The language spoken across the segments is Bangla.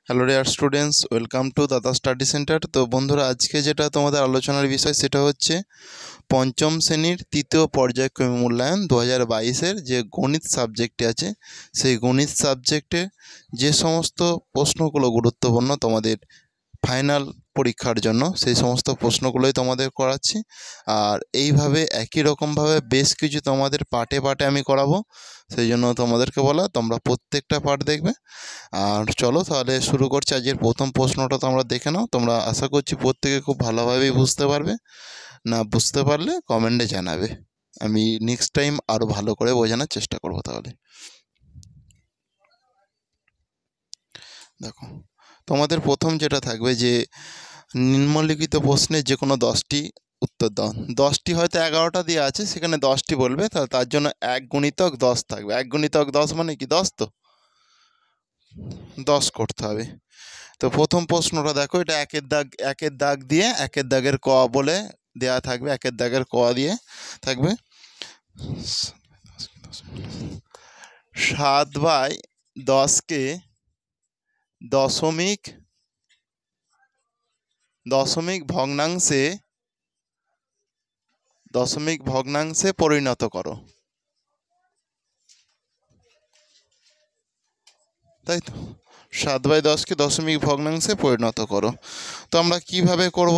Hello dear students, welcome to দাদা স্টাডি সেন্টার। তো বন্ধুরা, আজকে যেটা তোমাদের আলোচনার বিষয় সেটা হচ্ছে পঞ্চম শ্রেণীর তৃতীয় পর্যায়ক্রমিক মূল্যায়ন 2022-এর যে গণিত সাবজেক্টটি আছে, সেই গণিত সাবজেক্টে যে সমস্ত প্রশ্নগুলো গুরুত্বপূর্ণ তোমাদের ফাইনাল পরীক্ষার জন্য, সেই সমস্ত প্রশ্নগুলোই তোমাদের করাচ্ছি। আর এইভাবে একই রকমভাবে বেশ কিছু তোমাদের পার্টে পার্টে আমি করাবো, সেই জন্য তোমাদেরকে বলা তোমরা প্রত্যেকটা পার্ট দেখবে। আর চলো তাহলে শুরু করছি। আজকের প্রথম প্রশ্নটা তোমরা দেখে নাও। তোমরা আশা করছি প্রত্যেকে খুব ভালোভাবেই বুঝতে পারবে। না বুঝতে পারলে কমেন্টে জানাবে, আমি নেক্সট টাইম আরও ভালো করে বোঝানোর চেষ্টা করব। তাহলে দেখো, তোমাদের প্রথম যেটা থাকবে যে নিম্নলিখিত প্রশ্নের যে কোনো 10টি উত্তর দাও। 10টি হয়তো 11টা দেওয়া আছে, সেখানে 10টি বলবে, তাহলে তার জন্য 1 গুণিতক 10 থাকবে। 1 গুণিতক 10 মানে কি 10, তো 10 করতে হবে। তো প্রথম প্রশ্নটা দেখো, এটা একের দাগ দিয়ে একের দাগের ক বলে দেয়া থাকবে। একের দাগের ক দিয়ে থাকবে 7/10কে দশমিক ভগ্নাংশে পরিণত করো। তাই তো, 7/10কে দশমিক ভগ্নাংশে পরিণত করো। তো আমরা কিভাবে করব?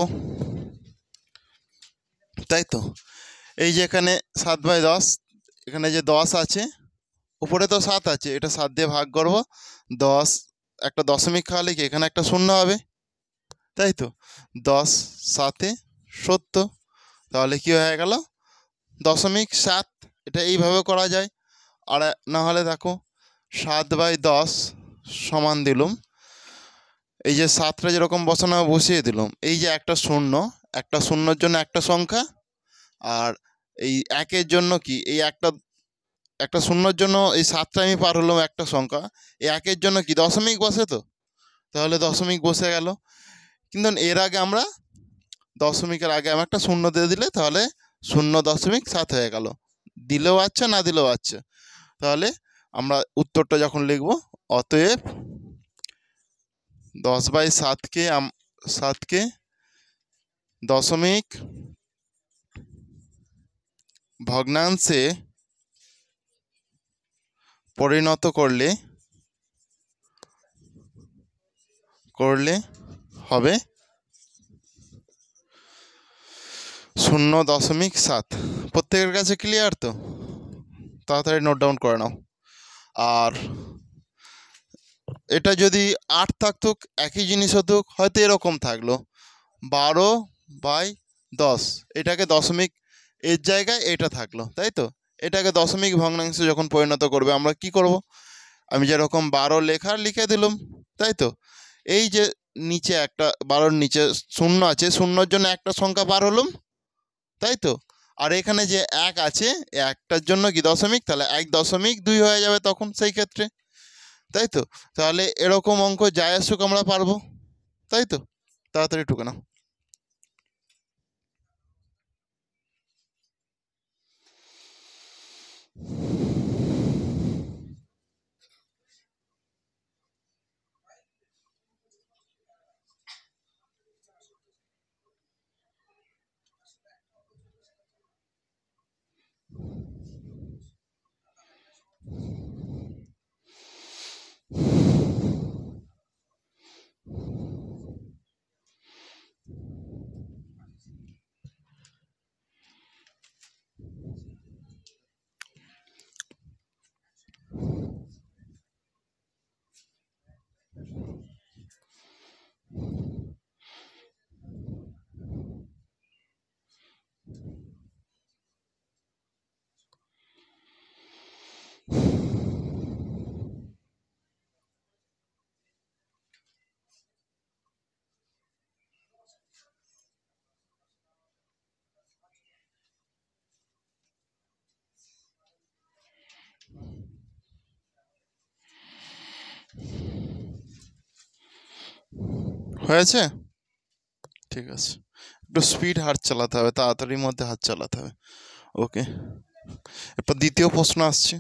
তাই তো, এই যে এখানে 7/10, এখানে যে 10 আছে, উপরে তো 7 আছে, এটা 7 দিয়ে ভাগ করব। 10 একটা দশমিক খাওয়ালে কি এখানে একটা শূন্য হবে, তাই তো। 10 7 70, তাহলে কি হয়ে গেল 0.7। এটা এইভাবে করা যায়। আর না হলে দেখো, 7/10 সমান দিলুম, এই যে 7টা যেরকম বসানো বসিয়ে দিলাম, এই যে একটা শূন্যর জন্য একটা সংখ্যা, আর এই একের জন্য কি এই একটা শূন্যর জন্য এই 7টা আমি পার হলাম একটা সংখ্যা, এই একের জন্য কি দশমিক বসে, তো তাহলে দশমিক বসে গেল। কিন্তু এর আগে আমরা দশমিকের আগে আমি একটা শূন্য দিয়ে দিলে তাহলে 0.7 হয়ে গেল। দিলেও আচ্ছা, না দিলেও আচ্ছা। তাহলে আমরা উত্তরটা যখন লিখব, অতএব 10/7কে দশমিক ভগ্নাংশে পরিণত করলে হবে 0.7। প্রত্যেকের কাছে ক্লিয়ার তো? তাড়াতাড়ি নোট ডাউন করে নাও। আর এটা যদি 8 থাকতো, একই জিনিস হতো, হয়তো এরকম থাকলো 12/10, এটাকে দশমিক এর জায়গায় এটা থাকলো, তাই তো। এটাকে দশমিক ভগ্নাংশে যখন পরিণত করবে, আমরা কি করব? আমি যেরকম 12 লিখে দিলাম, তাই তো। এই যে নিচে একটা 12-র নিচে শূন্য আছে, শূন্যর জন্য একটা সংখ্যা বার হলাম, তাই তো। আর এখানে যে 1 আছে, একটার জন্য কি দশমিক, তাহলে 1.2 হয়ে যাবে তখন সেই ক্ষেত্রে, তাই তো। তাহলে এরকম অঙ্ক যায় আসুক আমরা পারবো, তাই তো। তাড়াতাড়ি টুকে নাও। হয়েছে? ঠিক আছে, একটু স্পিড হাত চালাতে হবে, তাড়াতাড়ির মধ্যে হাত চালাতে হবে। ওকে, এরপর দ্বিতীয় প্রশ্ন আসছে।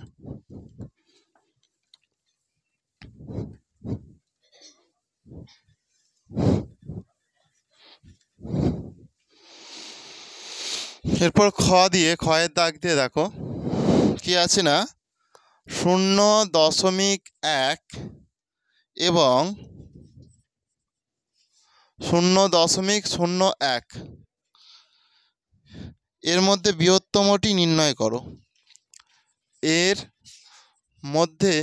এরপর খ দিয়ে, খয়ের দাগ দিয়ে দেখো কি আছে না 0.1 এবং 0.01 এর মধ্যে বৃহত্তমটি নির্ণয় করো। এর মধ্যে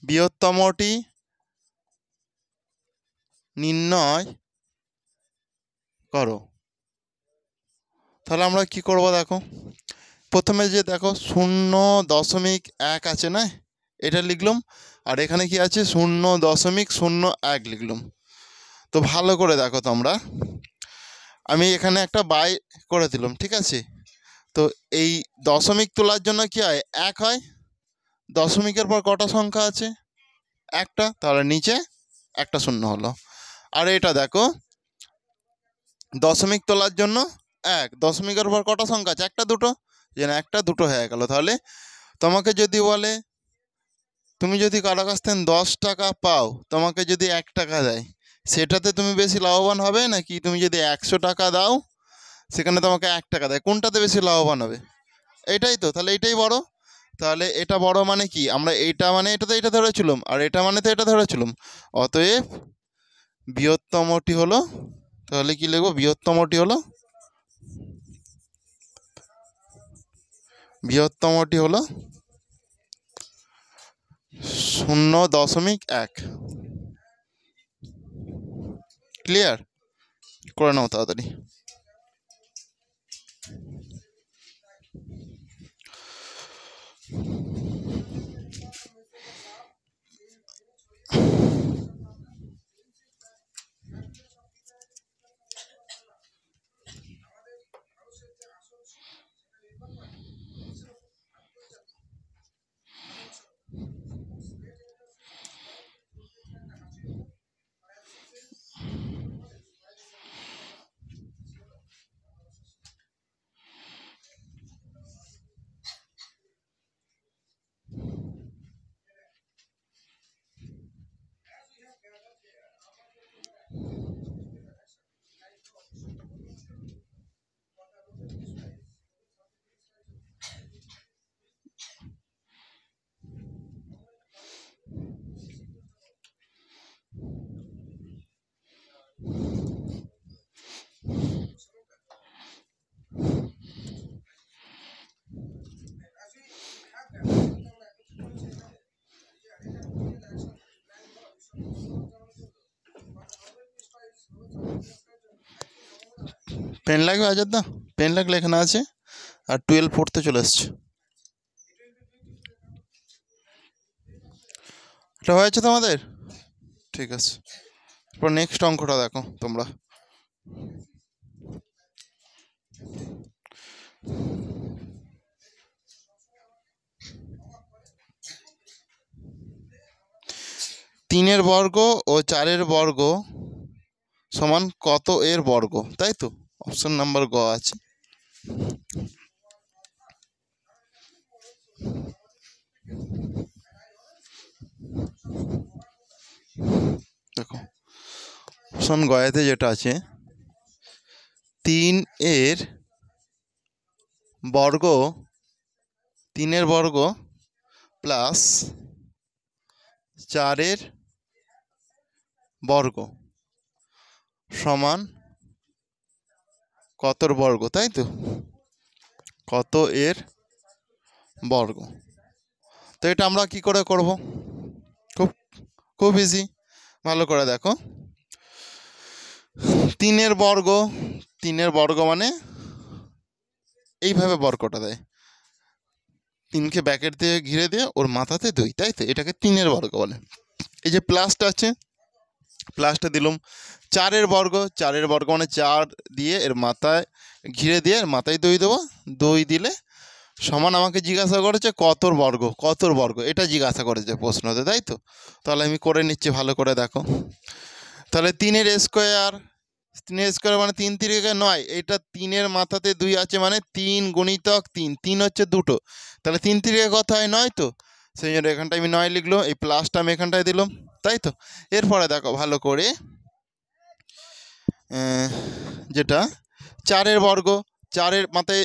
বৃহত্তমটি নির্ণয় করো। তাহলে আমরা কি করব দেখো, প্রথমে যে দেখো 0.1 আছে না, এটা লিখলাম, আর এখানে কি আছে 0.01 লিখলাম। তো ভালো করে দেখো তোমরা, আমি এখানে একটা বাই করে দিলাম, ঠিক আছে। তো এই দশমিক তোলার জন্য কি হয়, 1 হয়। দশমিকের পর কটা সংখ্যা আছে, একটা, তাহলে নিচে একটা শূন্য হলো। আর এটা দেখো দশমিক তোলার জন্য 1, দশমিকের পর কটা সংখ্যা আছে, একটা দুটো, যেন একটা দুটো হয়ে গেল। তাহলে তোমাকে যদি বলে, তুমি যদি কারো কাছ থেকে 10 টাকা পাও, তোমাকে যদি 1 টাকা দেয়, সেটাতে তুমি বেশি লাভবান হবে নাকি তুমি যদি 100 টাকা দাও সেখানে তোমাকে 1 টাকা দেয়, কোনটাতে বেশি লাভবান হবে? এটাই তো। তাহলে এটাই বড়। তাহলে এটা বড় মানে কি, আমরা এইটা মানে এটাতে এটা ধরেছিলাম, আর এটা মানে তো এটা ধরেছিলাম, অতএব বৃহত্তমটি হলো, তাহলে কি লিখবো, বৃহত্তমটি হলো 0.1। ক্লিয়ার? করে নাও তাড়াতাড়ি। পেন লাগবে আজাদ দা? পেন লাগলে এখানে আছে, আর 12 পড়তে চলে এসছে। এটা হয়েছে তোমাদের? ঠিক আছে। এরপর নেক্সট অঙ্কটা দেখো তোমরা। তিনের বর্গ ও 4-এর বর্গ সমান কত এর বর্গ, তাই তো? অপশন নাম্বার গ আছে। দেখো অপশন গয়াতে যেটা আছে, 3-এর বর্গ, 3-এর বর্গ প্লাস 4-এর বর্গ সমান কতর বর্গ, তাই তো? কত এর বর্গ। তো এটা আমরা কি করে করব, খুব খুব ইজি। ভালো করে দেখো, 3-এর বর্গ, 3-এর বর্গ মানে এইভাবে বর্গটা দেয়, 3কে ব্যাকেট দিয়ে ঘিরে দিয়ে ওর মাথাতে 2, তাই তো? এটাকে 3-এর বর্গ বলে। এই যে প্লাসটা আছে, প্লাসটা দিলাম। 4-এর বর্গ, 4-এর বর্গ মানে 4 দিয়ে এর মাথায় ঘিরে দিয়ে এর মাথায় 2 দেবো, 2 দিলে সমান আমাকে জিজ্ঞাসা করেছে কতর বর্গ, কতর বর্গ, এটা জিজ্ঞাসা করেছে প্রশ্নতে, তাই তো? তাহলে আমি করে নিচ্ছি, ভালো করে দেখো। তাহলে 3-এর স্কোয়ার, 3-এর স্কোয়ার মানে 3 3 9, এটা 3-এর মাথাতে 2 আছে মানে 3 গুণিতক 3, 3 হচ্ছে দুটো, তাহলে 3 3 কত হয় 9 তো? সেই জন্য এখানটায় আমি 9 লিখলো, এই প্লাসটা আমি এখানটায় দিলাম, তাই তো? এরপরে দেখো ভালো করে, যেটা 4-এর বর্গ, 4-এর মাথায়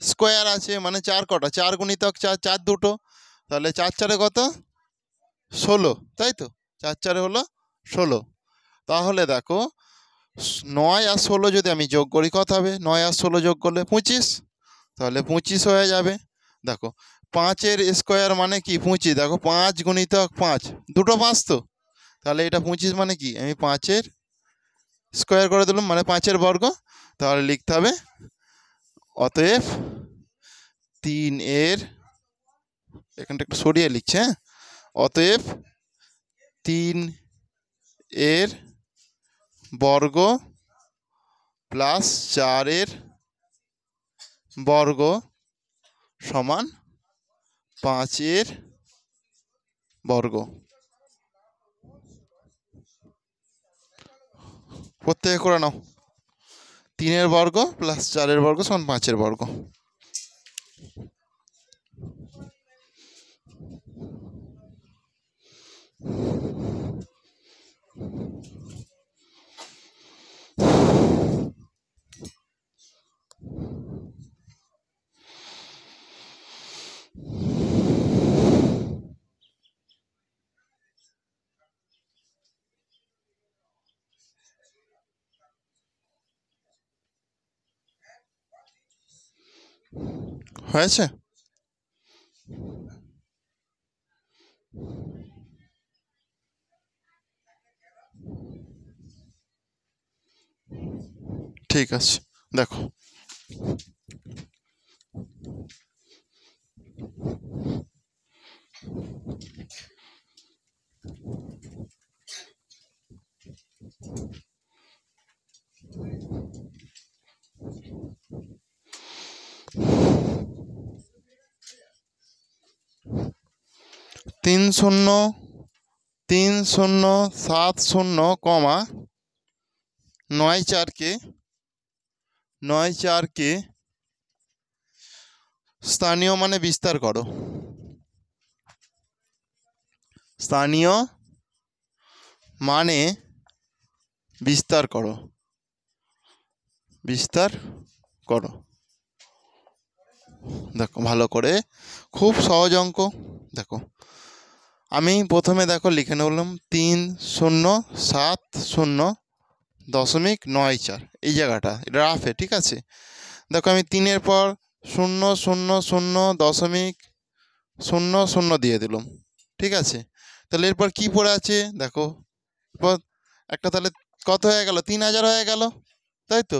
স্কোয়ার আছে, মানে 4 কটা, 4 গুণিতক 4, 4 দুটো, তাহলে 4 4 কত 16, তাই তো? 4 4 হলো 16। তাহলে দেখো 9 আর 16 যদি আমি যোগ করি কত হবে? 9 আর 16 যোগ করলে 25, তাহলে 25 হয়ে যাবে। দেখো 5-এর স্কোয়ার মানে কি 25, দেখো 5 গুণিতক 5, দুটো 5 তো, তাহলে এটা 25 মানে কি আমি 5-এর স্কোয়ার করে দিলাম, মানে 5-এর বর্গ। তাহলে লিখতে হবে অতএব 3-এর, এখানটা একটু সরিয়ে লিখছে, হ্যাঁ, অতএব 3-এর বর্গ প্লাস 4-এর বর্গ সমান 5-এর বর্গ। প্রত্যেকে করে নাও, 3-এর বর্গ প্লাস 4-এর বর্গ সমান 5-এর বর্গ। হয়েছে? ঠিক আছে, দেখো তিন শূন্য 3070, 94কে স্থানীয় মানে বিস্তার করো, স্থানীয় মানে বিস্তার করো, বিস্তার করো। দেখো ভালো করে, খুব সহজ অঙ্ক। দেখো আমি প্রথমে দেখো লিখে নিলাম 3070.94, এই জায়গাটা এটা রাফে, ঠিক আছে। দেখো আমি 3-এর পর 000.00 দিয়ে দিলাম, ঠিক আছে। তাহলে এরপর কি পড়ে আছে দেখো, এরপর একটা, তাহলে কত হয়ে গেল? 3000 হয়ে গেল, তাই তো।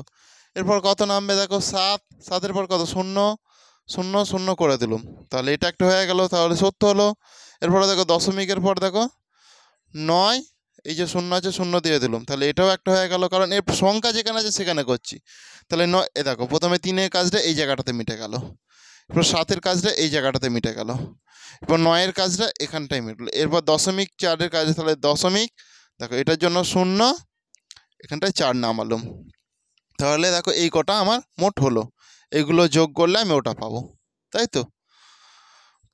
এরপর কত নামবে দেখো 7, 7-এর পর কত 000 করে দিলাম, তাহলে এটা একটা হয়ে গেল, তাহলে 70 হলো। এরপরে দেখো দশমিকের পর দেখো 9, এই যে 0 আছে 0 দিয়ে দিলাম, তাহলে এটাও একটা হয়ে গেল, কারণ এর সংখ্যা যেখানে আছে সেখানে করছি। তাহলে 9, এ দেখো প্রথমে 3-এর কাজটা এই জায়গাটাতে মিটে গেল, এরপর 7-এর কাজটা এই জায়গাটাতে মিটে গেল, এরপর 9-এর কাজটা এখানটায় মিটলো, এরপর দশমিক 4-এর কাজ, তাহলে দশমিক দেখো এটার জন্য 0, এখানটায় 4 নামালাম, তাহলে দেখো এই কটা আমার মোট হলো। এগুলো যোগ করলে আমি ওটা পাবো, তাই তো।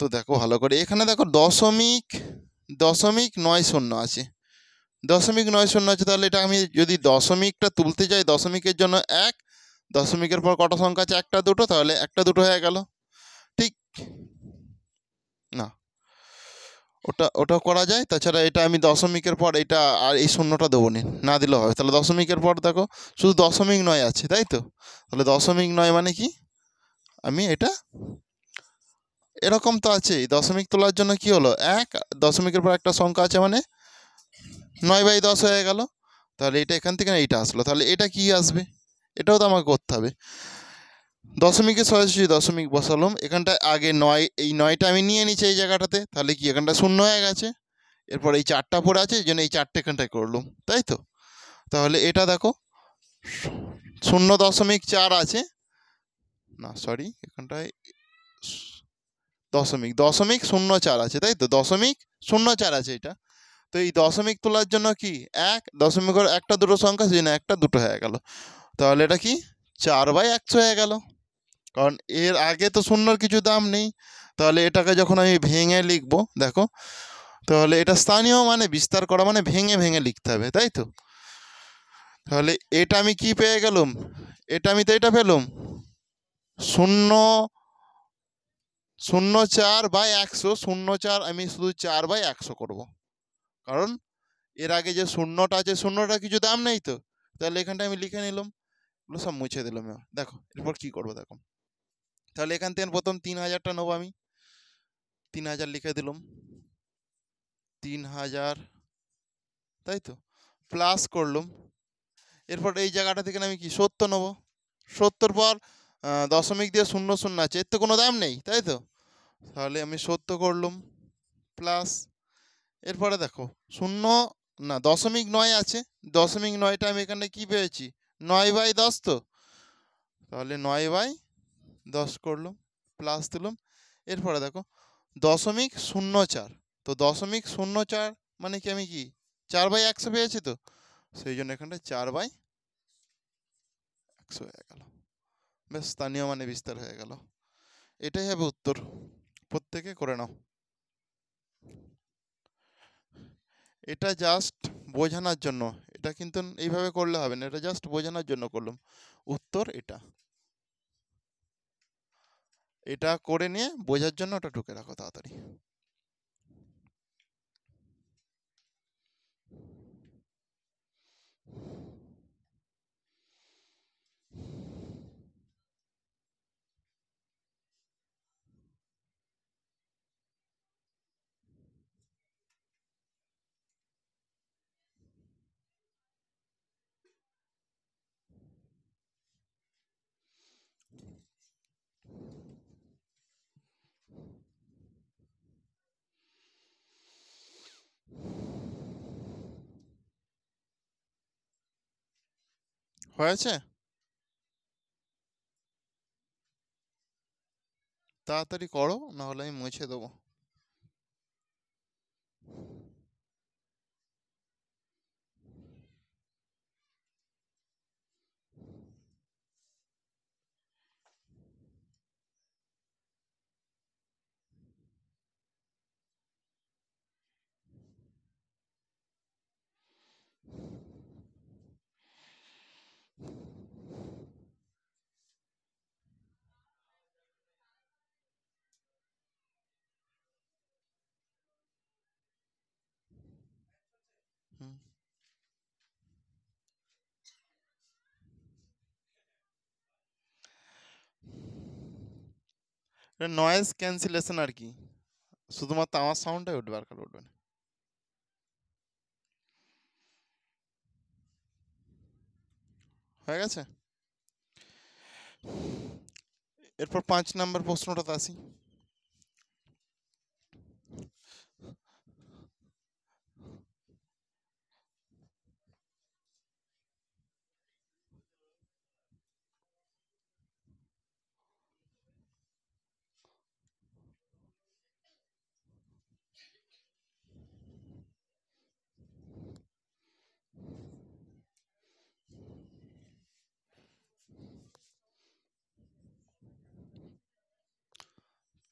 তো দেখো ভালো করে, এখানে দেখো 0.90 আছে, 0.90 আছে, তাহলে এটা আমি যদি দশমিকটা তুলতে যাই, দশমিকের জন্য 1, দশমিকের পর কটা সংখ্যা আছে? 1টা 2টো, তাহলে 1টা 2টো হয়ে গেল, ঠিক না? ওটা করা যায়। তাছাড়া এটা আমি দশমিকের পর এটা আর এই শূন্যটা দেবো না দিলেও হবে, তাহলে দশমিকের পর দেখো শুধু 0.9 আছে, তাই তো। তাহলে 0.9 মানে কি, আমি এটা এরকম তো আছে, দশমিক তোলার জন্য কি হলো 1, দশমিকের পর একটা সংখ্যা আছে মানে 9/10 হয়ে গেল, তাহলে এটা এখান থেকে এইটা আসলো, তাহলে এটা কি আসবে? এটাও তো আমাকে করতে হবে। দশমিকের সরাসরি দশমিক বসালাম, এখানটায় আগে 9, এই 9টা আমি নিয়ে নিচ্ছি এই জায়গাটাতে, তাহলে কি এখানটা 0 হয়ে গেছে। এরপর এই 4টা পড়ে আছে, এই জন্য এই 4টে এখানটায় করলাম, তাই তো। তাহলে এটা দেখো 0.4 আছে, না সরি, এখানটায় 0.04 আছে, তাই তো, 0.04 আছে এটা। তো এই দশমিক তোলার জন্য কি 1, দশমিকের একটা 2টো সংখ্যা, সেই জন্য 1টা 2টো হয়ে গেল, তাহলে এটা কি 4/100 হয়ে গেল, কারণ এর আগে তো শূন্যর কিছু দাম নেই। তাহলে এটাকে যখন আমি ভেঙে লিখবো দেখো, তাহলে এটা স্থানীয় মানে বিস্তার করা মানে ভেঙে ভেঙে লিখতে হবে, তাই তো। তাহলে এটা আমি কি পেয়ে গেলাম, এটা আমি তো এটা পেলাম 0.04/100। 0.4 আমি শুধু 4/100 করব, কারণ এর আগে যে শূন্যটা আছে শূন্যটা কিছু দাম নেই তো, তাহলে এখানটা আমি লিখে নিলাম, এগুলো সব মুছে দিলাম। দেখো এরপর কি করবো দেখো, তাহলে এখান থেকে প্রথম 3000টা নেবো আমি, 3000 লিখে দিলাম, 3000, তাই তো, প্লাস করলাম। এরপর এই জায়গাটা থেকে আমি কি 70 নেবো, 70 পর দশমিক দিয়ে 00 আছে, এর তো কোনো দাম নেই, তাই তো, তাহলে আমি 70 করলাম প্লাস। এরপরে দেখো 0.9 আছে, 0.9টা আমি এখানে কি পেয়েছি 9/10 তো, তাহলে 9/10 করলাম প্লাস দিলাম। এরপরে দেখো 0.04, তো 0.04 মানে কি আমি কি 4/100 পেয়েছি তো, সেই জন্য এখানটা 4/100 হয়ে গেল। বেশ, স্থানীয় মানে বিস্তার হয়ে গেল। এটাই হবে উত্তর, প্রত্যেকে করে নাও। এটা জাস্ট বোঝানোর জন্য, এটা কিন্তু এইভাবে করলে হবে না, এটা জাস্ট বোঝানোর জন্য করলাম। উত্তর এটা, এটা করে নিয়ে বোঝার জন্য ওটা ঢুকে রাখো তাড়াতাড়ি। হয়েছে? তাড়াতাড়ি করো, নাহলে আমি মুছে দেবো। হুম, এটা নয়েজ ক্যান্সেলেশন আর কি, শুধুমাত্র আমার সাউন্ডটাই উঠবে, আর কারো উঠবে না। হয়ে গেছে? এরপর 5 নম্বর প্রশ্নটাতে আসি।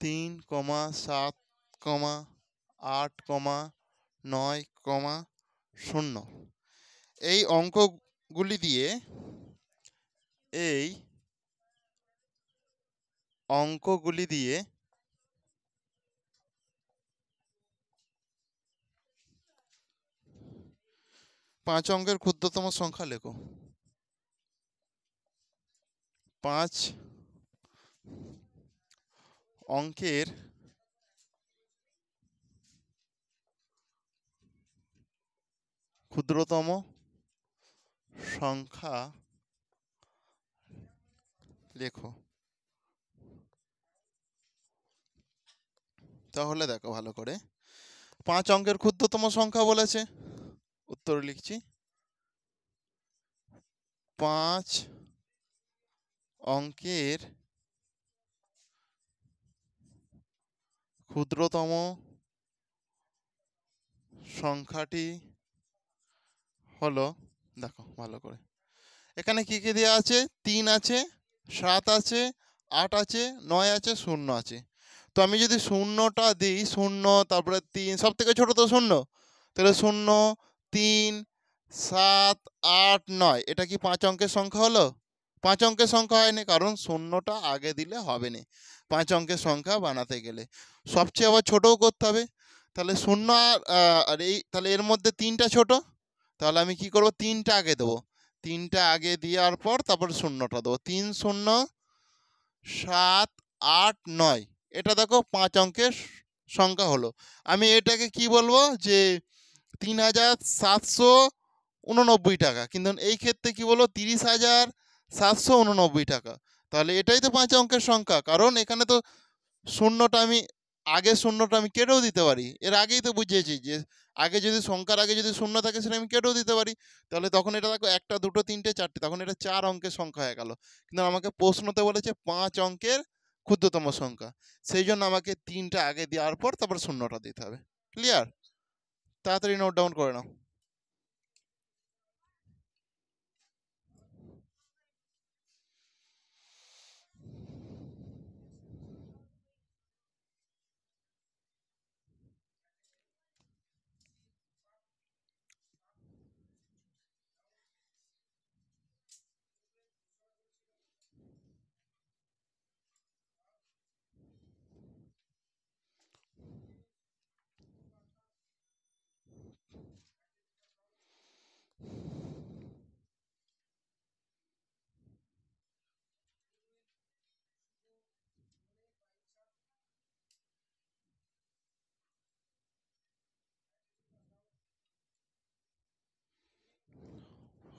তিন, 7, 8, 9, 0 এই অঙ্কগুলি দিয়ে, এই অঙ্কগুলি দিয়ে 5 অঙ্কের ক্ষুদ্রতম সংখ্যা লেখো। 5 অঙ্কের ক্ষুদ্রতম সংখ্যা লেখো। তাহলে দেখো ভালো করে, 5 অঙ্কের ক্ষুদ্রতম সংখ্যা বলেছে, উত্তর লিখছি 5 অঙ্কের ক্ষুদ্রতম সংখ্যাটি হলো, দেখো ভালো করে, এখানে কি কি দেওয়া আছে, 3 আছে, 7 আছে, 8 আছে, 9 আছে, 0 আছে। তো আমি যদি শূন্যটা দিই, 0 তারপরে 3, সব থেকে ছোট তো 0, তাহলে 0, 3, 7, 8, 9 এটা কি 5 অঙ্কের সংখ্যা হলো? 5 অঙ্কের সংখ্যা হয়নি, কারণ শূন্যটা আগে দিলে হবে না 5 অঙ্কের সংখ্যা বানাতে গেলে। সবচেয়ে আবার ছোটও করতে হবে। তাহলে শূন্য আর এই তাহলে এর মধ্যে 3টা ছোট, তাহলে আমি কি করব, 3টা আগে দেবো। 3টা আগে দেওয়ার পর তারপর শূন্যটা দেবো। 3 0 7 8 9 এটা দেখো 5 অঙ্কের সংখ্যা হলো। আমি এটাকে কি বলবো, যে 3,789 টাকা। কিন্তু এই ক্ষেত্রে কি বলবো, 30,789 টাকা। তাহলে এটাই তো 5 অঙ্কের সংখ্যা, কারণ এখানে তো শূন্যটা আমি আগের শূন্যটা আমি কেটেও দিতে পারি। এর আগেই তো বুঝিয়েছি যে আগে যদি সংখ্যার আগে যদি শূন্য থাকে সেটা আমি কেটেও দিতে পারি। তাহলে তখন এটা দেখো 1টা 2টো 3টে 4টে, তখন এটা 4 অঙ্কের সংখ্যা হয়ে গেল। কিন্তু আমাকে প্রশ্নতে বলেছে 5 অঙ্কের ক্ষুদ্রতম সংখ্যা, সেই জন্য আমাকে 3টা আগে দেওয়ার পর তারপর শূন্যটা দিতে হবে। ক্লিয়ার? তাড়াতাড়ি নোট ডাউন করে নাও।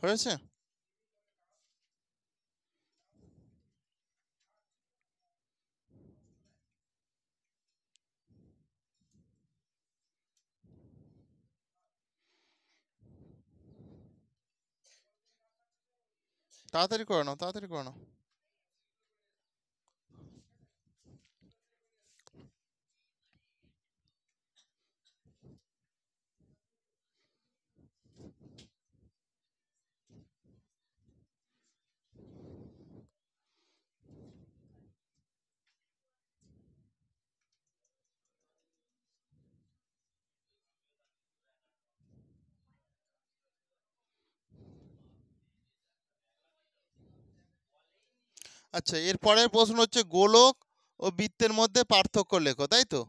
হয়েছে? তাড়াতাড়ি করে নাও, তাড়াতাড়ি করে নাও। আচ্ছা, এর পরের প্রশ্ন হচ্ছে গোলক ও বৃত্তের মধ্যে পার্থক্য লেখো, তাই তো?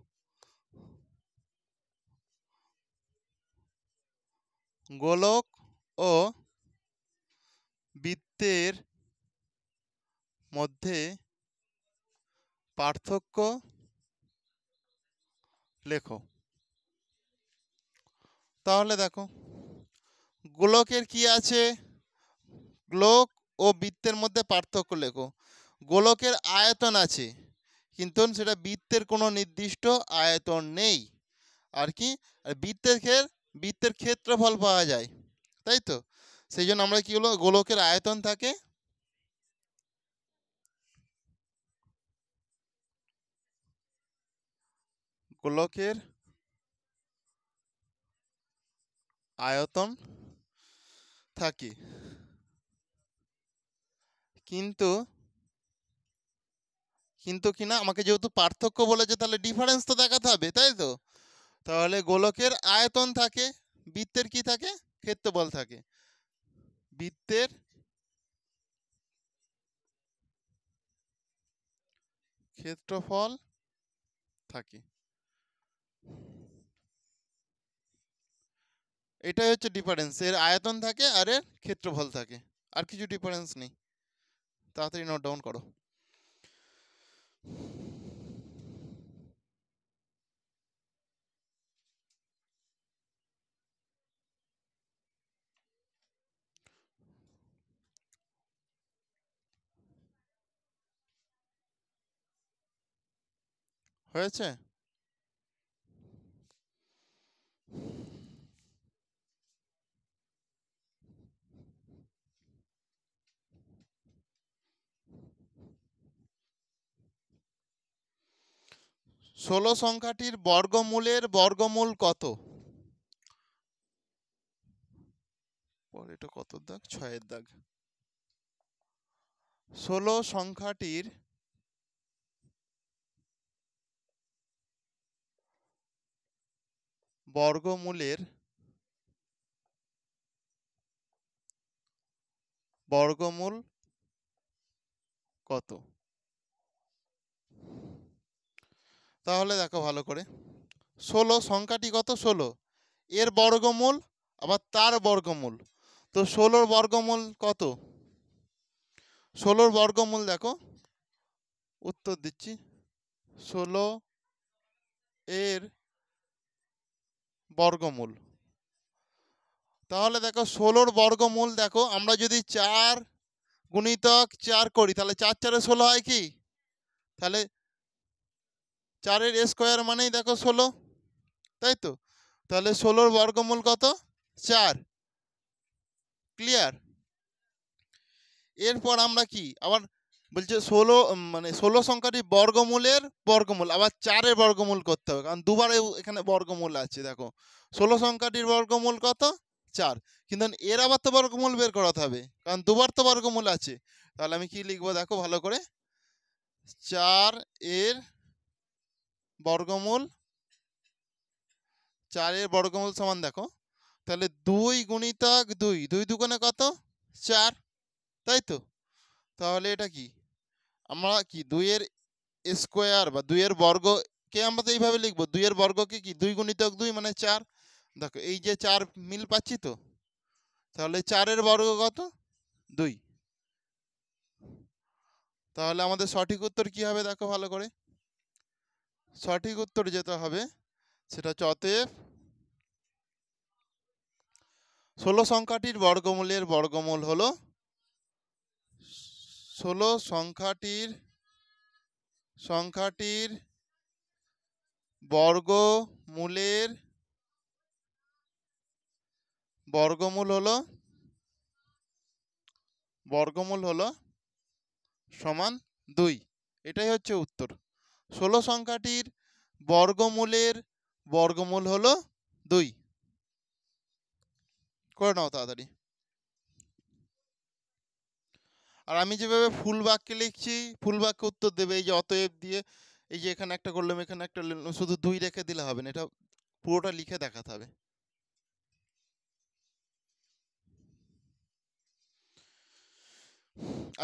গোলক ও বৃত্তের মধ্যে পার্থক্য লেখো। তাহলে দেখো, গোলকের কি আছে, গোলক ও বৃত্তের মধ্যে পার্থক্য লেখো। গোলকের আয়তন আছে, কিন্তু সেটা বৃত্তের কোনো নির্দিষ্ট আয়তন নেই। আর কি, আর বৃত্তের ক্ষেত্রফল পাওয়া যায়, তাই তো? সেই জন্য আমরা কি হলো, গোলকের আয়তন থাকে, গোলকের আয়তন থাকে, কিন্তু কিন্তু কিনা আমাকে যেহেতু পার্থক্য বলেছে, তাহলে ডিফারেন্স তো দেখাতে হবে, তাই তো? তাহলে গোলকের আয়তন থাকে, বৃত্তের কি থাকে, ক্ষেত্রফল থাকে। বৃত্তের ক্ষেত্রফল থাকে, এটাই হচ্ছে ডিফারেন্স। এর আয়তন থাকে আর এর ক্ষেত্রফল থাকে, আর কিছু ডিফারেন্স নেই। তাড়াতাড়ি নোট ডাউন করো। হয়েছে? 16 সংখ্যাটির বর্গমূলের বর্গমূল কত? এটা কত দাগ, 6-এর দাগ। 16 সংখ্যাটির বর্গমূলের বর্গমূল কত? তাহলে দেখো ভালো করে, 16 সংখ্যাটি কত? 16, এর বর্গমূল আবার তার বর্গমূল, তো 16 বর্গমূল কত? 16 বর্গমূল দেখো, উত্তর দিচ্ছি, 16 এর বর্গমূল। তাহলে দেখো 16 বর্গমূল, দেখো আমরা যদি 4 গুণিতক 4 করি তাহলে 4 4 16 হয় কি? তাহলে 4 স্কোয়ার মানেই দেখো 16, তাই তো? তাহলে 16 বর্গমূল কত? 4। ক্লিয়ার? এরপর আমরা কি আবার বলছে 16, মানে 16 সংখ্যাটি বর্গমূলের বর্গমূল, আবার 4-এর বর্গমূল করতে হবে, কারণ দুবার এখানে বর্গমূল আছে। দেখো 16 সংখ্যাটির বর্গমূল কত? 4, কিন্তু এর আবার তো বর্গমূল বের করাতে হবে, কারণ দুবার তো বর্গমূল আছে। তাহলে আমি কি লিখবো দেখো ভালো করে, 4 এর বর্গমূল, 4 এর বর্গমূল সমান দেখো, তাহলে 2 গুণিতক 2, 2 দুগুণে কত? 4, তাই তো? তাহলে এটা কি, আমরা কি 2 এর স্কোয়ার বা 2 এর বর্গকে আমরা তো এইভাবে লিখবো, 2 এর বর্গকে কি 2 গুণিতক 2 মানে 4। দেখো এই যে 4 মিল পাচ্ছি তো, তাহলে 4 এর বর্গ কত? 2। তাহলে আমাদের সঠিক উত্তর কি হবে দেখো ভালো করে, সঠিক উত্তর যেটা হবে সেটা হচ্ছে, অতএব 16 সংখ্যাটির বর্গমূলের বর্গমূল হলো 16 সংখ্যাটির বর্গমূলের বর্গমূল হলো সমান 2। এটাই হচ্ছে উত্তর। 16 সংখ্যাটির বর্গমূলের বর্গমূল হলো 2। করে নাও তাড়াতাড়ি। আর আমি যেভাবে ফুল বাক্যে লিখছি, ফুল বাক্যে উত্তর দেবে, এই যে অতএব দিয়ে, এই যে এখানে একটা করলাম, এখানে একটা লিখলাম, শুধু 2 রেখে দিলে হবে না, এটা পুরোটা লিখে দেখাতে হবে।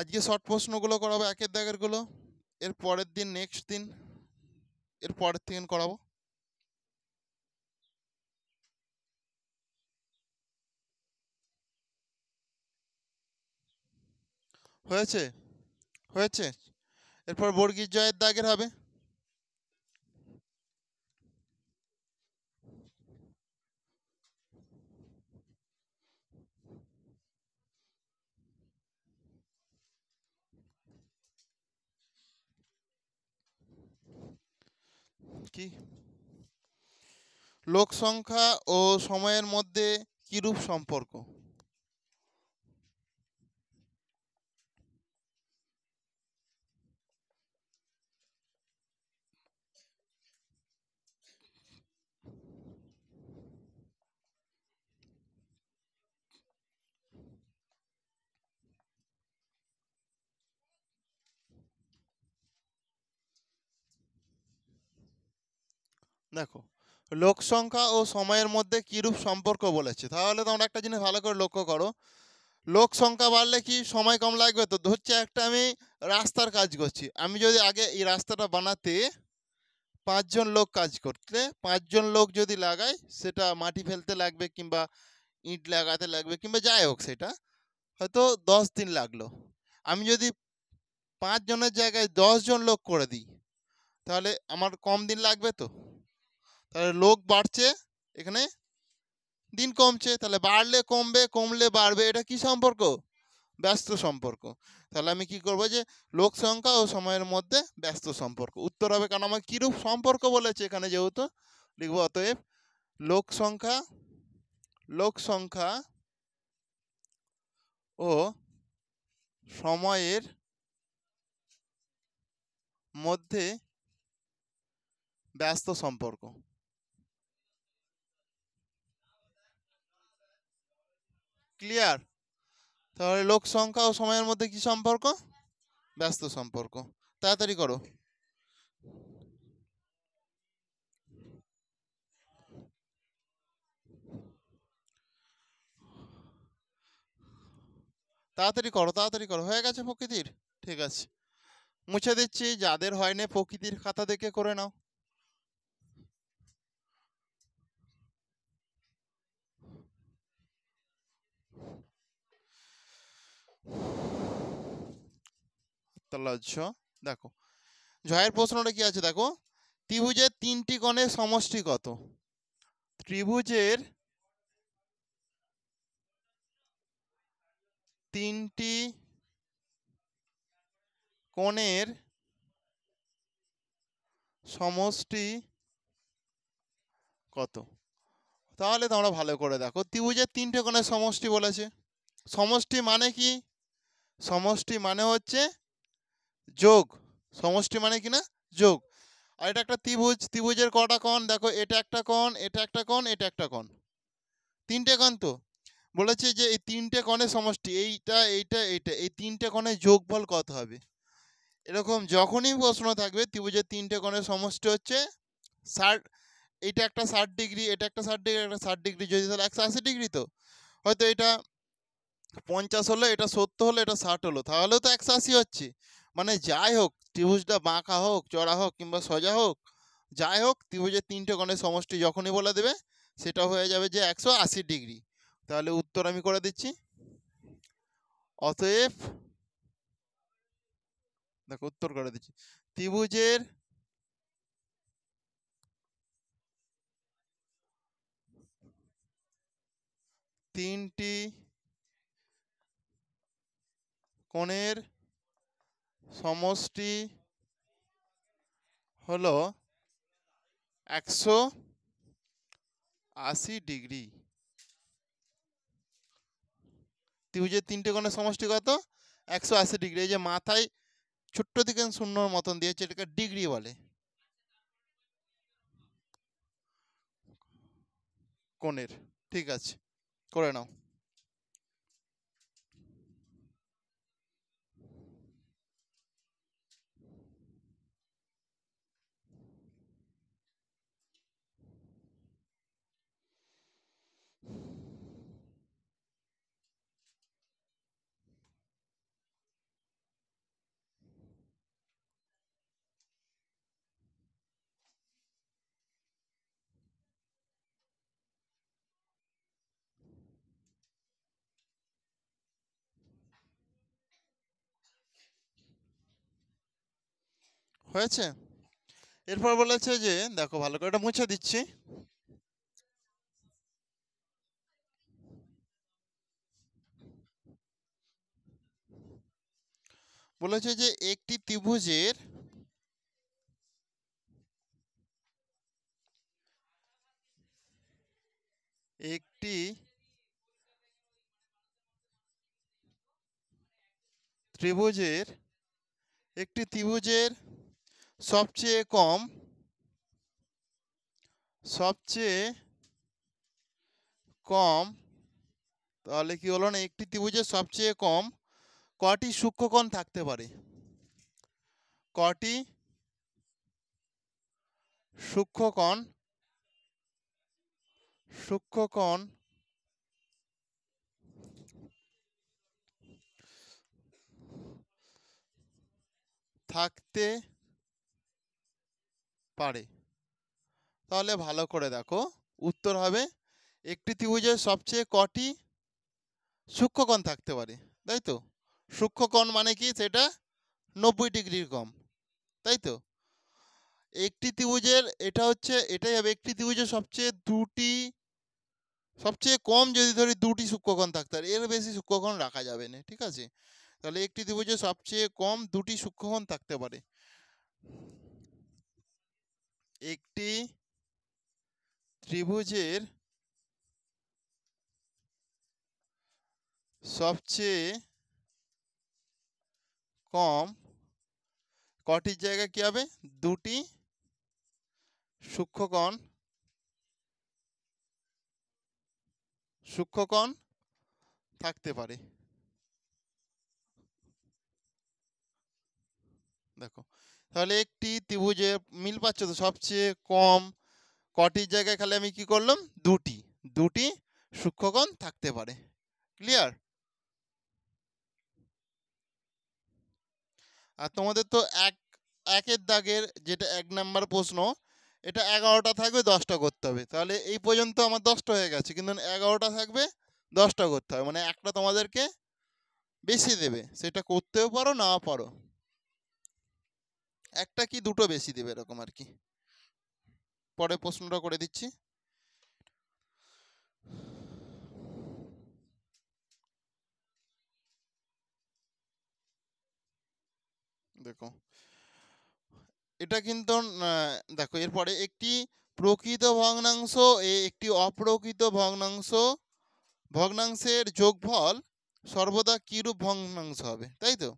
আজকে শর্ট প্রশ্নগুলো করাবো, একের দাগের গুলো, এর পরের দিন, নেক্সট দিন, এর পরের থেকে করাবো। হয়েছে? হয়েছে? এরপর বর্গীর জয়ের দাগের হবে। কি, লোক সংখ্যা ও সময়ের মধ্যে কিরূপ সম্পর্ক? দেখো, লোক সংখ্যা ও সময়ের মধ্যে কিরূপ সম্পর্ক বলেছে, তাহলে তোমরা একটা জিনিস ভালো করে লক্ষ্য করো, লোক সংখ্যা বাড়লে কি সময় কম লাগবে? তো ধরছে একটা আমি রাস্তার কাজ করছি, আমি যদি আগে এই রাস্তাটা বানাতে 5 জন লোক কাজ করতে, 5 জন লোক যদি লাগাই, সেটা মাটি ফেলতে লাগবে, কিংবা ইট লাগাতে লাগবে, কিংবা যাই হোক, সেটা হয়তো 10 দিন লাগলো। আমি যদি 5 জনের জায়গায় 10 জন লোক করে দিই, তাহলে আমার কম দিন লাগবে তো? তাহলে লোক বাড়ছে, এখানে দিন কমছে, তাহলে বাড়লে কমবে, কমলে বাড়বে, এটা কি সম্পর্ক? ব্যস্ত সম্পর্ক। তাহলে আমি কি করব, যে লোক সংখ্যা ও সময়ের মধ্যে ব্যস্ত সম্পর্ক, উত্তর হবে, কারণ আমার কিরূপ সম্পর্ক বলেছে এখানে, যেহেতু লিখবো অতএব লোক সংখ্যা ও সময়ের মধ্যে ব্যস্ত সম্পর্ক। ক্লিয়ার? তাহলে লোক সংখ্যা ও সময়ের মধ্যে কি সম্পর্ক? ব্যস্ত সম্পর্ক। তাড়াতাড়ি করো। তাড়াতাড়ি করো, হয়ে গেছে প্রকৃতির। ঠিক আছে, মুছে দিচ্ছি, যাদের হয়নি প্রকৃতির খাতা দেখে করে নাও। দেখো জয়ের প্রশ্নটা কি আছে দেখো, ত্রিভুজের 3টি কোণের সমষ্টি কত? ত্রিভুজের 3টি কোণের সমষ্টি কত? তাহলে তোমরা ভালো করে দেখো, ত্রিভুজের 3টে কোণের সমষ্টি বলেছে। সমষ্টি মানে কি? সমষ্টি মানে হচ্ছে যোগ। সমষ্টি মানে কি না? যোগ। আর এটা একটা ত্রিভুজ, ত্রিভুজের কটা কোণ দেখো, এটা একটা কোণ, এটা একটা কোণ, এটা একটা কোণ, 3টে কোণ। তো বলেছে যে এই 3টে কোণের সমষ্টি, এইটা এইটা এইটা, এই 3টে কোণের যোগফল কত হবে? এরকম যখনই প্রশ্ন থাকবে ত্রিভুজের 3টে কোণের সমষ্টি হচ্ছে 60, এটা একটা 60 ডিগ্রি, এটা একটা 60 ডিগ্রি, একটা 60 ডিগ্রি, যদি তাহলে 180 ডিগ্রি। তো হয়তো এটা 50 হলো, এটা 70 হলো, এটা 60 হলো, তাহলেও তো 180 হচ্ছে। মানে যাই হোক, ত্রিভুজটা বাঁকা হোক, চড়া হোক, কিংবা সোজা হোক, যাই হোক, ত্রিভুজের 3টে কোণের সমষ্টি যখনই বলে দেবে সেটা হয়ে যাবে যে 180 ডিগ্রি। তাহলে উত্তর আমি করে দিচ্ছি। অতএব দেখো উত্তর করে দিচ্ছি, ত্রিভুজের 3টি কোণের সমষ্টি হলো 180 ডিগ্রি। ত্রিভুজের 3টে কোণের সমষ্টি কত? 180 ডিগ্রি। এই যে মাথায় ছোট্ট দিকে শূন্যর মতন দিয়েছে, এটাকে ডিগ্রি বলে, কোণের। ঠিক আছে, করে নাও। হয়েছে? এরপর বলেছে যে দেখো ভালো করে এটা মুছে দিচ্ছি। বলেছে যে একটি ত্রিভুজের একটি ত্রিভুজের সবচেয়ে কম, তাহলে কি হলো না, একটি ত্রিভুজের সবচেয়ে কম কটি সূক্ষ্মকোণ থাকতে পারে? কটি সূক্ষ্মকোণ থাকতে পারে? তাহলে ভালো করে দেখো, উত্তর হবে একটি ত্রিভুজের সবচেয়ে কটি সূক্ষ্মকোণ থাকতে পারে, তাই তো? সূক্ষ্মকোণ মানে কি? সেটা 90 ডিগ্রির কম, তাই তো? একটি ত্রিভুজের এটা হচ্ছে, এটাই হবে একটি ত্রিভুজের সবচেয়ে কম যদি ধরি 2টি সূক্ষ্মকোণ থাকতে পারে, এর বেশি সূক্ষ্মকোণ রাখা যাবে না। ঠিক আছে, তাহলে একটি ত্রিভুজের সবচেয়ে কম 2টি সূক্ষ্মকোণ থাকতে পারে। একটি ত্রিভুজের সবচেয়ে কম কটির জায়গায় কি হবে? 2টি সূক্ষ্মকোণ থাকতে পারে। দেখো তাহলে একটি ত্রিভুজে মিল পাচ্ছ তো, সবচেয়ে কম কটির জায়গায় খালি আমি কি করলাম? 2টি সূক্ষ্মকোণ থাকতে পারে। ক্লিয়ার? আর তোমাদের তো একের দাগের যেটা 1 নাম্বার প্রশ্ন, এটা 11টা থাকবে 10টা করতে হবে। তাহলে এই পর্যন্ত আমার 10টা হয়ে গেছে, কিন্তু 11টা থাকবে 10টা করতে হবে, মানে একটা তোমাদেরকে বেশি দেবে, সেটা করতেও পারো নাও পারো, একটা কি দুটো বেশি দেবে এরকম আর কি। পরে প্রশ্নটা করে দিচ্ছি। দেখো এটা কিন্তু দেখো এরপরে একটি প্রকৃত ভগ্নাংশ একটি অপ্রকৃত ভগ্নাংশের যোগফল সর্বদা কিরূপ ভগ্নাংশ হবে, তাই তো?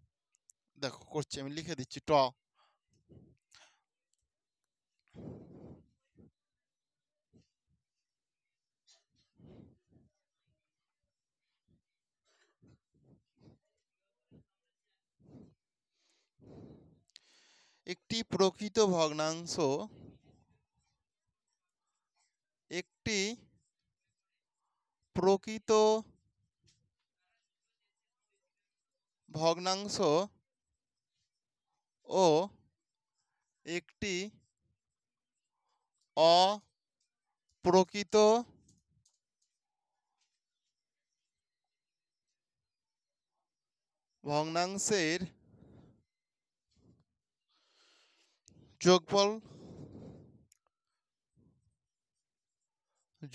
দেখো করছি, আমি লিখে দিচ্ছি। একটি প্রকৃত ভগ্নাংশ একটি প্রকৃত ভগ্নাংশ ও একটি অপ্রকৃত ভগ্নাংশের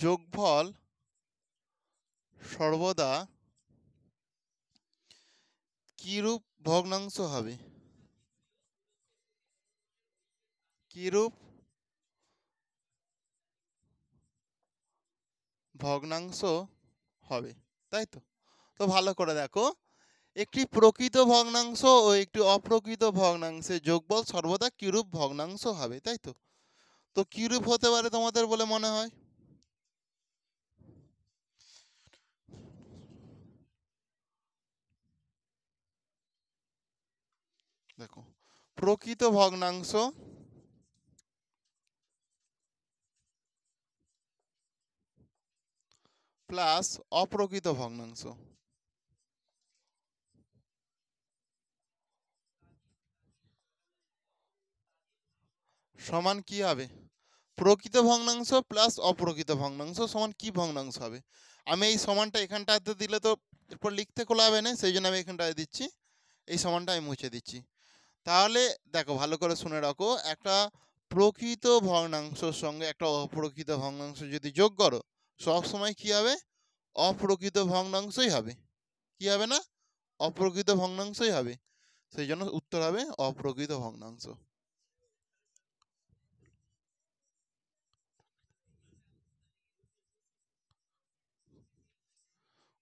যোগফল সর্বদা কিরূপ ভগ্নাংশ হবে? কিরূপ ভগ্নাংশ হবে, তাই তো? তো ভালো করে দেখো, একটি প্রকৃত ভগ্নাংশ ও একটি অপ্রকৃত ভগ্নাংশের যোগফল সর্বদা কিরূপ ভগ্নাংশ হবে, তাই তো? তো কিরূপ হতে পারে তোমাদের বলে মনে হয়? দেখো, প্রকৃত ভগ্নাংশ প্লাস অপ্রকৃত ভগ্নাংশ সমান কি হবে? প্রকৃত ভগ্নাংশ প্লাস অপ্রকৃত ভগ্নাংশ সমান কি ভগ্নাংশ হবে? আমি এই সমানটা এখানটাতে দিলে তো এরপর লিখতে কোলাবে না, সেই জন্য আমি এখানটায় দিচ্ছি, এই সমানটা আমি মুছে দিচ্ছি। তাহলে দেখো ভালো করে শুনে রাখো, একটা প্রকৃত ভগ্নাংশের সঙ্গে একটা অপ্রকৃত ভগ্নাংশ যদি যোগ করো, সব সময় কি হবে? অপ্রকৃত ভগ্নাংশই হবে। কি হবে না? অপ্রকৃত ভগ্নাংশই হবে। সেই জন্য উত্তর হবে অপ্রকৃত ভগ্নাংশ।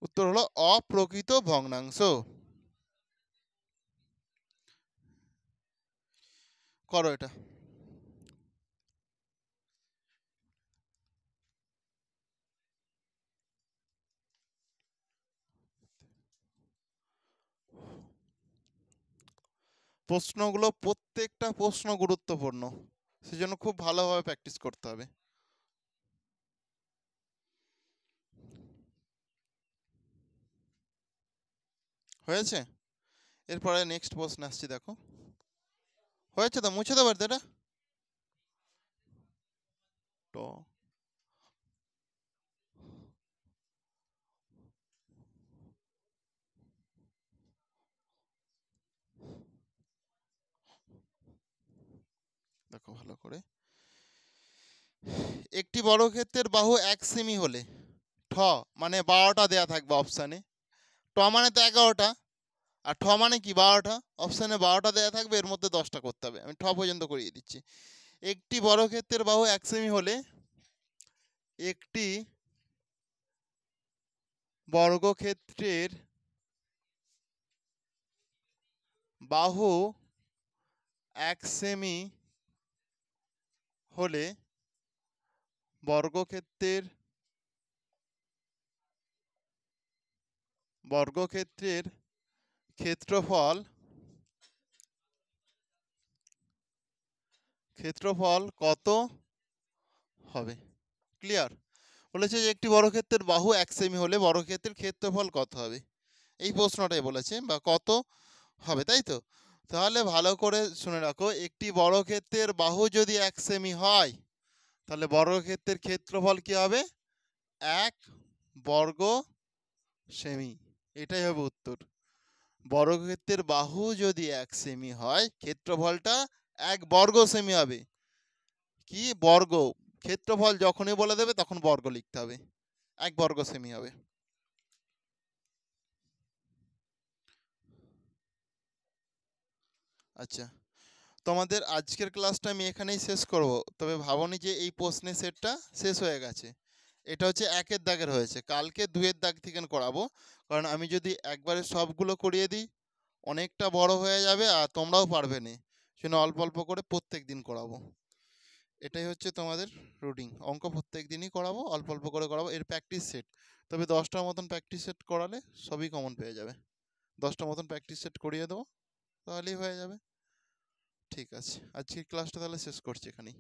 উত্তর হলো অপ্রকৃত ভগ্নাংশ। করো এটা। প্রশ্নগুলো প্রত্যেকটা প্রশ্ন গুরুত্বপূর্ণ, সেজন্য খুব ভালোভাবে প্র্যাকটিস করতে হবে। হয়েছে? এরপরে নেক্সট প্রশ্ন আসছি, দেখো। হয়েছে তো? মুছে দেবো এটা। তো দেখো ভালো করে, একটি বর্গক্ষেত্রের বাহু 1 সেমি হলে ঠ মানে 12টা দেয়া থাকবে অপশানে, ট মানে তো 11টা, আর ঠ মানে কি 12টা, অপশানে 12টা দেয়া থাকবে, এর মধ্যে 10টা করতে হবে। আমি ঠ পর্যন্ত করিয়ে দিচ্ছি। একটি বর্গক্ষেত্রের বাহু 1 সেমি হলে একটি বর্গক্ষেত্রের বাহু 1 সেমি হলে বর্গক্ষেত্রের ক্ষেত্রফল কত হবে? ক্লিয়ার? বলেছে যে একটি বর্গক্ষেত্রের বাহু 1 সেমি হলে বর্গক্ষেত্রের ক্ষেত্রফল কত হবে, এই প্রশ্নটাই বলেছে, বা কত হবে, তাই তো? তাহলে ভালো করে শুনে রাখো, একটি বর্গক্ষেত্রের বাহু যদি 1 সেমি হয় তাহলে বর্গক্ষেত্রের ক্ষেত্রফল কি হবে? 1 বর্গ সেমি। এটাই হবে উত্তর। বর্গক্ষেত্রের বাহু যদি 1 সেমি হয় ক্ষেত্রফলটা 1 বর্গ সেমি হবে। কি বর্গ? ক্ষেত্রফল যখনই বলে দেবে তখন বর্গ লিখতে হবে। 1 বর্গ সেমি হবে। আচ্ছা, তোমাদের আজকের ক্লাসটা আমি এখানেই শেষ করব। তবে ভাবনি যে এই প্রশ্নের সেটটা শেষ হয়ে গেছে। এটা হচ্ছে 1-এর দাগের হয়েছে, কালকে 2-এর দাগ থেকে করাবো। কারণ আমি যদি একবারে সবগুলো করিয়ে দিই অনেকটা বড় হয়ে যাবে আর তোমরাও পারবে না, সেজন্য অল্প অল্প করে প্রত্যেক দিন করাবো। এটাই হচ্ছে তোমাদের রুটিন। অঙ্ক প্রত্যেক দিনই করাবো, অল্প অল্প করে করাবো। এর প্র্যাকটিস সেট, তবে 10টার মতন প্র্যাকটিস সেট করালে সবই কমন পেয়ে যাবে। 10টা মতন প্র্যাকটিস সেট করিয়ে দেবো, তাহলেই হয়ে যাবে। ঠিক আছে, আজকের ক্লাসটা তাহলে শেষ করছি এখানেই।